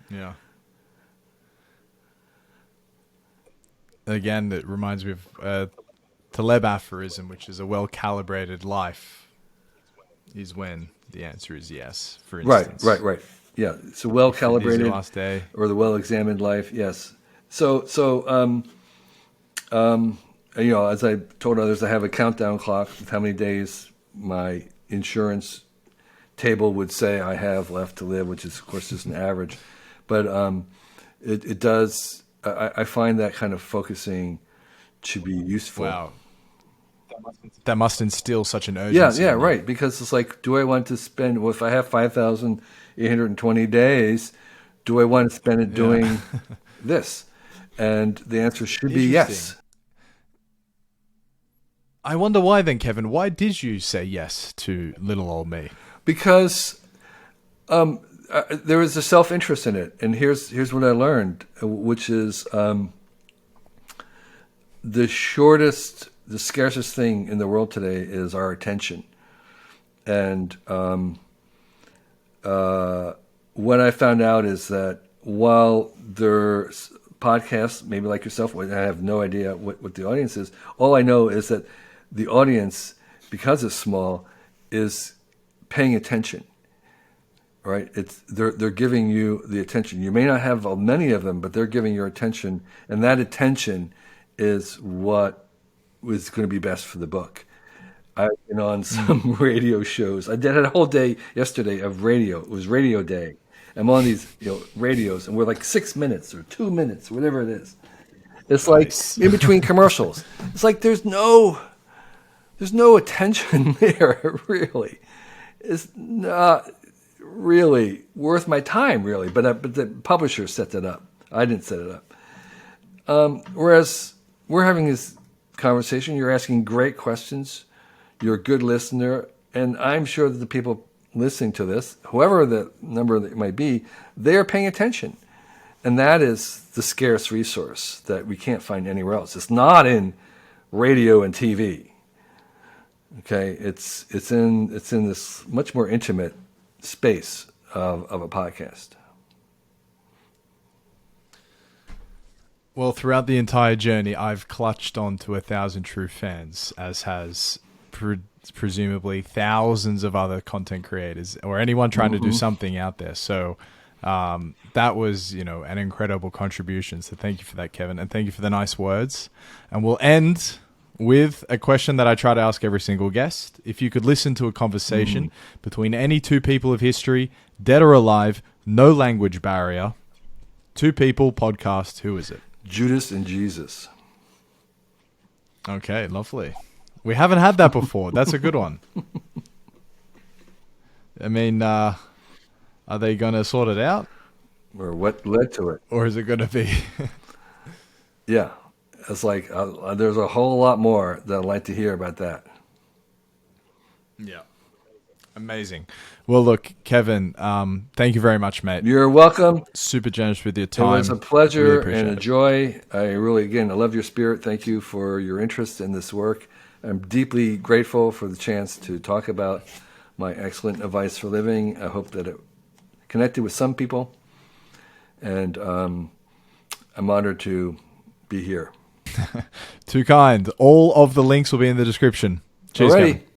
Yeah. Again, it reminds me of Taleb aphorism, which is a well-calibrated life is when the answer is yes, for instance. Right. Yeah, it's a well-calibrated Your last day. or the well-examined life. Yes. So as I told others, I have a countdown clock with how many days my insurance table would say I have left to live, which is, of course, just an average. But it does. I find that kind of focusing to be useful. Wow. That must instill such an urgency. Yeah, right. Because it's like, do I want to spend? Well, if I have 5,820 days, do I want to spend it doing this? And the answer should be yes. I wonder why then, Kevin. Why did you say yes to Little Old Me? Because there was a self-interest in it, and here's what I learned, which is the scarcest thing in the world today is our attention. And what I found out is that while there's podcasts, maybe like yourself, I have no idea what the audience is. All I know is that the audience, because it's small, is paying attention. Right? They're giving you the attention. You may not have many of them, but they're giving your attention, and that attention is what was going to be best for the book. I've been on some radio shows. I did a whole day yesterday of radio. It was radio day. I'm on these radios, and we're like 6 minutes or 2 minutes, whatever it is. It's like in between commercials. It's like there's no attention there, really. It's not really worth my time, really. But the publisher set it up. I didn't set it up. Whereas we're having this conversation, you're asking great questions, you're a good listener, and I'm sure that the people listening to this, whoever the number that might be, they are paying attention. And that is the scarce resource that we can't find anywhere else. It's not in radio and TV. Okay, it's in this much more intimate space of a podcast. Well, throughout the entire journey, I've clutched on to 1,000 true fans, as has presumably thousands of other content creators or anyone trying to do something out there. So that was, an incredible contribution. So thank you for that, Kevin. And thank you for the nice words. And we'll end with a question that I try to ask every single guest. If you could listen to a conversation between any two people of history, dead or alive, no language barrier, two people, podcast, who is it? Judas and Jesus. Okay, lovely. We haven't had that before. That's a good one. I mean, are they going to sort it out? Or what led to it? Or is it going to be... Yeah. It's like there's a whole lot more that I'd like to hear about that. Yeah. Amazing. Well, look, Kevin, thank you very much, mate. You're welcome. Super generous with your time. It was a pleasure Really and a joy. I love your spirit. Thank you for your interest in this work. I'm deeply grateful for the chance to talk about my excellent advice for living. I hope that it connected with some people. And I'm honored to be here. Too kind. All of the links will be in the description. Cheers, Alrighty. Kevin.